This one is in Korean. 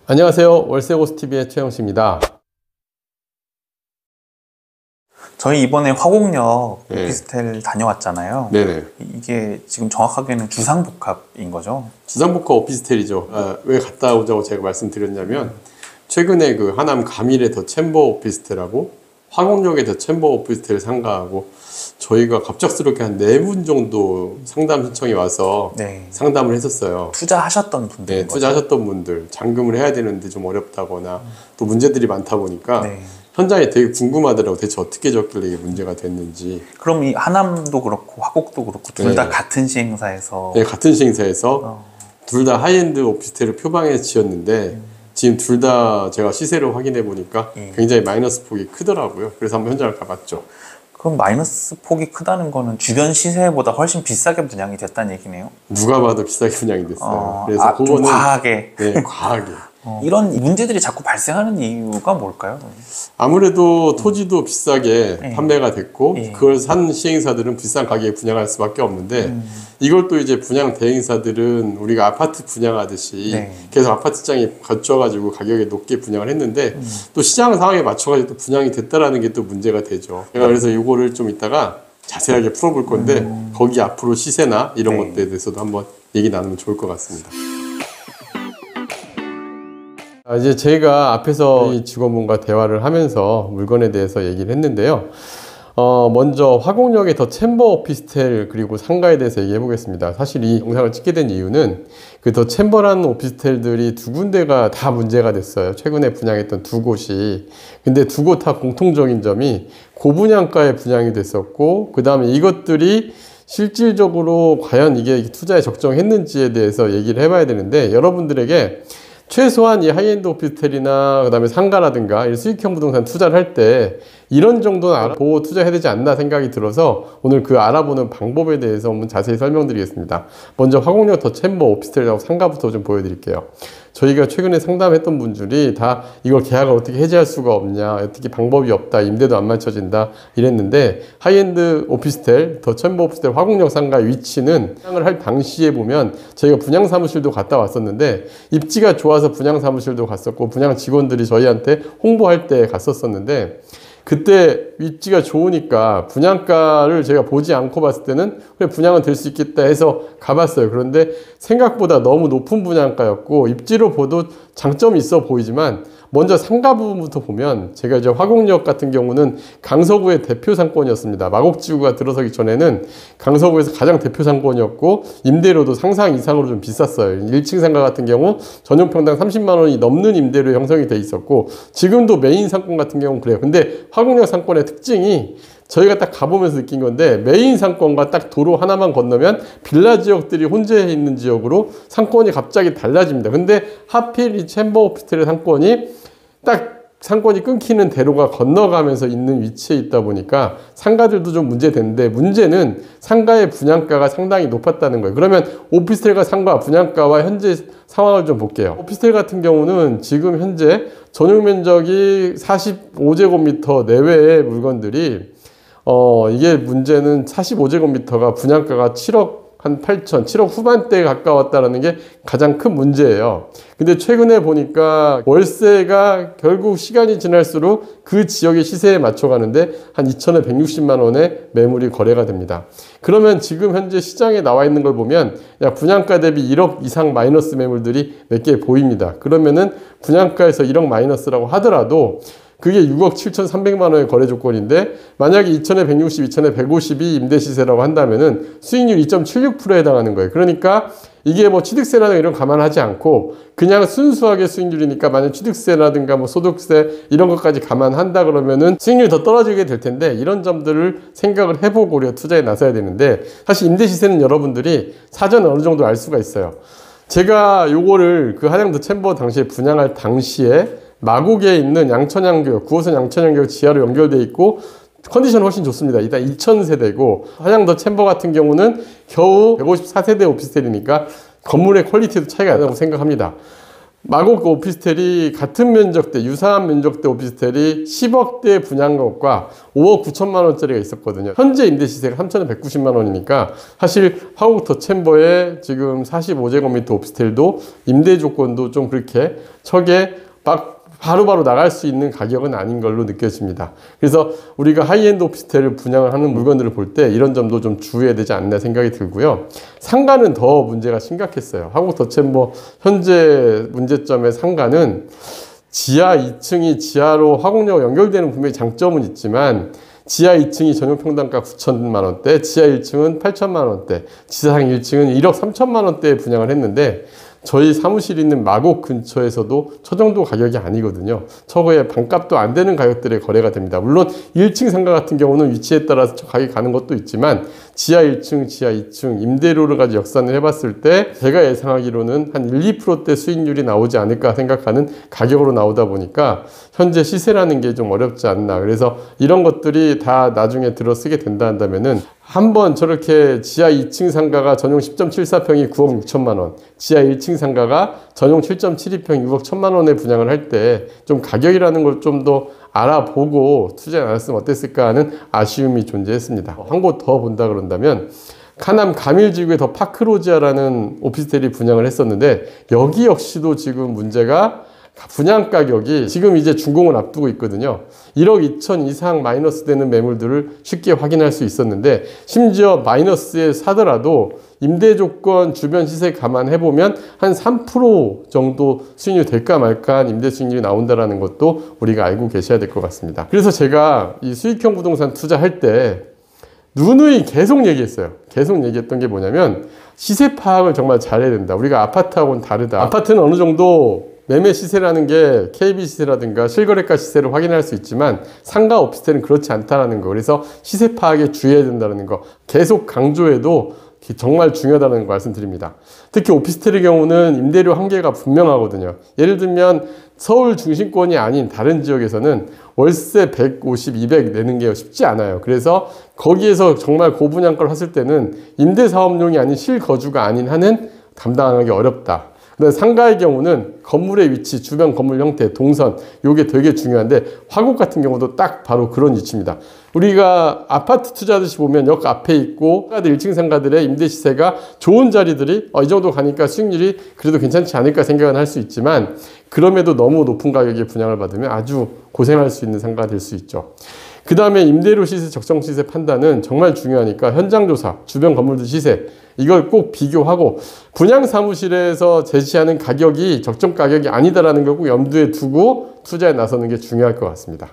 안녕하세요. 월세고수TV의 최영식입니다. 저희 이번에 화곡역 오피스텔 다녀왔잖아요. 네네. 이게 지금 정확하게는 주상복합인 거죠? 주상복합 오피스텔이죠. 왜 갔다 오자고 제가 말씀드렸냐면 최근에 그 하남 가밀의 더 챔버 오피스텔하고 화곡역의 더 챔버 오피스텔 상가하고 저희가 갑작스럽게 한 4분 정도 상담 신청이 와서 상담을 했었어요. 투자하셨던 분들. 네, 투자하셨던 분들. 잔금을 해야 되는데 좀 어렵다거나 또 문제들이 많다 보니까 현장이 되게 궁금하더라고. 대체 어떻게 적길래 이게 문제가 됐는지. 그럼 이 하남도 그렇고 화곡도 그렇고 둘 다 같은 시행사에서? 네, 같은 시행사에서 둘 다 하이엔드 오피스텔을 표방해 지었는데 지금 둘 다 제가 시세를 확인해 보니까 굉장히 마이너스 폭이 크더라고요. 그래서 한번 현장을 가봤죠. 그럼 마이너스 폭이 크다는 거는 주변 시세보다 훨씬 비싸게 분양이 됐다는 얘기네요? 누가 봐도 비싸게 분양이 됐어요. 그래서 좀 과하게. 네, 과하게. 이런 문제들이 자꾸 발생하는 이유가 뭘까요? 아무래도 토지도 비싸게 판매가 됐고 그걸 산 시행사들은 비싼 가격에 분양할 수밖에 없는데 이걸 또 이제 분양 대행사들은 우리가 아파트 분양하듯이 계속 아파트장이 갖춰가지고 가격이 높게 분양을 했는데 또 시장 상황에 맞춰가지고 또 분양이 됐다라는 게 또 문제가 되죠. 제가 그래서 이거를 좀 이따가 자세하게 풀어볼 건데 거기 앞으로 시세나 이런 것들에 대해서도 한번 얘기 나누면 좋을 것 같습니다. 이제 제가 앞에서 이 직원분과 대화를 하면서 물건에 대해서 얘기를 했는데요. 먼저 화곡역의 더 챔버 오피스텔 그리고 상가에 대해서 얘기해 보겠습니다. 사실 이 영상을 찍게 된 이유는 그 더 챔버라는 오피스텔들이 두 군데가 다 문제가 됐어요. 최근에 분양했던 두 곳이. 근데 두 곳 다 공통적인 점이 고분양가에 분양이 됐었고 그 다음에 이것들이 실질적으로 과연 이게 투자에 적정했는지에 대해서 얘기를 해봐야 되는데 여러분들에게 최소한 이 하이엔드 오피스텔이나 그 다음에 상가라든가 수익형 부동산 투자를 할 때 이런 정도는 알아보고 투자해야 되지 않나 생각이 들어서 오늘 그 알아보는 방법에 대해서 한번 자세히 설명드리겠습니다. 먼저 화곡역 더 챔버 오피스텔하고 상가부터 좀 보여드릴게요. 저희가 최근에 상담했던 분들이 다 이걸 계약을 어떻게 해지할 수가 없냐, 어떻게 방법이 없다, 임대도 안 맞춰진다 이랬는데 하이엔드 오피스텔, 더 챔버 오피스텔 화곡역 상가의 위치는 분양을 할 당시에 보면 저희가 분양사무실도 갔다 왔었는데 입지가 좋아서 분양사무실도 갔었고 분양 직원들이 저희한테 홍보할 때 갔었었는데 그때 위치가 좋으니까 분양가를 제가 보지 않고 봤을 때는 그래 분양은 될 수 있겠다 해서 가봤어요. 그런데 생각보다 너무 높은 분양가였고 입지로 봐도 장점이 있어 보이지만 먼저 상가 부분부터 보면 제가 이제 화곡역 같은 경우는 강서구의 대표 상권이었습니다. 마곡지구가 들어서기 전에는 강서구에서 가장 대표 상권이었고 임대료도 상상 이상으로 좀 비쌌어요. 1층 상가 같은 경우 전용평당 30만 원이 넘는 임대료 형성이 돼 있었고 지금도 메인 상권 같은 경우는 그래요. 근데 화곡역 상권의 특징이 저희가 딱 가보면서 느낀 건데 메인 상권과 딱 도로 하나만 건너면 빌라 지역들이 혼재해 있는 지역으로 상권이 갑자기 달라집니다. 근데 하필 이 챔버 오피스텔의 상권이 딱 상권이 끊기는 대로가 건너가면서 있는 위치에 있다 보니까 상가들도 좀 문제되는데 문제는 상가의 분양가가 상당히 높았다는 거예요. 그러면 오피스텔과 상가 분양가와 현재 상황을 좀 볼게요. 오피스텔 같은 경우는 지금 현재 전용 면적이 45제곱미터 내외의 물건들이 이게 문제는 45제곱미터가 분양가가 7억 한 8천, 7억 후반대에 가까웠다는 게 가장 큰 문제예요. 근데 최근에 보니까 월세가 결국 시간이 지날수록 그 지역의 시세에 맞춰가는데 한 2,160만 원의 매물이 거래가 됩니다. 그러면 지금 현재 시장에 나와 있는 걸 보면 분양가 대비 1억 이상 마이너스 매물들이 몇 개 보입니다. 그러면은 분양가에서 1억 마이너스라고 하더라도 그게 6억 7,300만 원의 거래 조건인데 만약에 2,160, 2,150이 임대 시세라고 한다면은 수익률 2.76%에 해당하는 거예요. 그러니까 이게 뭐 취득세라든가 이런 거 감안하지 않고 그냥 순수하게 수익률이니까 만약 취득세라든가 뭐 소득세 이런 것까지 감안한다 그러면은 수익률이 더 떨어지게 될 텐데 이런 점들을 생각을 해보고 우리가 투자에 나서야 되는데 사실 임대 시세는 여러분들이 사전에 어느 정도 알 수가 있어요. 제가 요거를 그 하남 더 챔버 당시에 분양할 당시에 마곡에 있는 양천양교역, 9호선 양천양교역 지하로 연결되어 있고 컨디션 훨씬 좋습니다. 일단 2000세대고 하남 더 챔버 같은 경우는 겨우 154세대 오피스텔이니까 건물의 퀄리티도 차이가 나다고 생각합니다. 마곡 오피스텔이 같은 면적대, 유사한 면적대 오피스텔이 10억대 분양한 것과 5억 9천만 원짜리가 있었거든요. 현재 임대 시세가 3,190만 원이니까 사실 화곡 더 챔버의 지금 45제곱미터 오피스텔도 임대 조건도 좀 그렇게 척에 막 바로바로 나갈 수 있는 가격은 아닌 걸로 느껴집니다. 그래서 우리가 하이엔드 오피스텔을 분양을 하는 물건들을 볼 때 이런 점도 좀 주의해야 되지 않나 생각이 들고요. 상가는 더 문제가 심각했어요. 화곡 더 챔버 현재 문제점의 상가는 지하 2층이 지하로 화곡역 연결되는 분명히 장점은 있지만 지하 2층이 전용 평당가 9천만 원대, 지하 1층은 8천만 원대, 지상 1층은 1억 3천만 원대에 분양을 했는데 저희 사무실이 있는 마곡 근처에서도 저 정도 가격이 아니거든요. 저거에 반값도 안 되는 가격들에 거래가 됩니다. 물론 1층 상가 같은 경우는 위치에 따라서 가격이 가는 것도 있지만 지하 1층, 지하 2층 임대료를 가지고 역산을 해봤을 때 제가 예상하기로는 한 1, 2%대 수익률이 나오지 않을까 생각하는 가격으로 나오다 보니까 현재 시세라는 게 좀 어렵지 않나. 그래서 이런 것들이 다 나중에 들어 쓰게 된다 한다면은 한번 저렇게 지하 2층 상가가 전용 10.74평이 9억 6천만 원, 지하 1층 상가가 전용 7.72평 6억 1천만 원에 분양을 할 때 좀 가격이라는 걸 좀 더 알아보고 투자 안 했으면 어땠을까 하는 아쉬움이 존재했습니다. 한 곳 더 본다 그런다면 카남 가밀지구에 더 파크로지아라는 오피스텔이 분양을 했었는데 여기 역시도 지금 문제가 분양 가격이 지금 이제 준공을 앞두고 있거든요. 1억 2천 이상 마이너스 되는 매물들을 쉽게 확인할 수 있었는데 심지어 마이너스에 사더라도 임대 조건 주변 시세 감안해보면 한 3% 정도 수익률이 될까 말까 한 임대 수익률이 나온다는 것도 우리가 알고 계셔야 될 것 같습니다. 그래서 제가 이 수익형 부동산 투자할 때 누누이 계속 얘기했어요. 계속 얘기했던 게 뭐냐면 시세 파악을 정말 잘해야 된다. 우리가 아파트하고는 다르다. 아파트는 어느 정도 매매 시세라는 게 KB 시세라든가 실거래가 시세를 확인할 수 있지만 상가 오피스텔은 그렇지 않다는 거. 그래서 시세 파악에 주의해야 된다는 거 계속 강조해도 정말 중요하다는 거 말씀드립니다. 특히 오피스텔의 경우는 임대료 한계가 분명하거든요. 예를 들면 서울 중심권이 아닌 다른 지역에서는 월세 150, 200 내는 게 쉽지 않아요. 그래서 거기에서 정말 고분양가를 했을 때는 임대사업용이 아닌 실거주가 아닌 한은 감당하기 어렵다. 근데 상가의 경우는 건물의 위치, 주변 건물 형태, 동선 이게 되게 중요한데 화곡 같은 경우도 딱 바로 그런 위치입니다. 우리가 아파트 투자하듯이 보면 역 앞에 있고 1층 상가들의 임대 시세가 좋은 자리들이 이 정도 가니까 수익률이 그래도 괜찮지 않을까 생각은 할 수 있지만 그럼에도 너무 높은 가격에 분양을 받으면 아주 고생할 수 있는 상가가 될 수 있죠. 그 다음에 임대료 시세, 적정 시세 판단은 정말 중요하니까 현장 조사, 주변 건물들 시세 이걸 꼭 비교하고 분양 사무실에서 제시하는 가격이 적정 가격이 아니다라는 걸 꼭 염두에 두고 투자에 나서는 게 중요할 것 같습니다.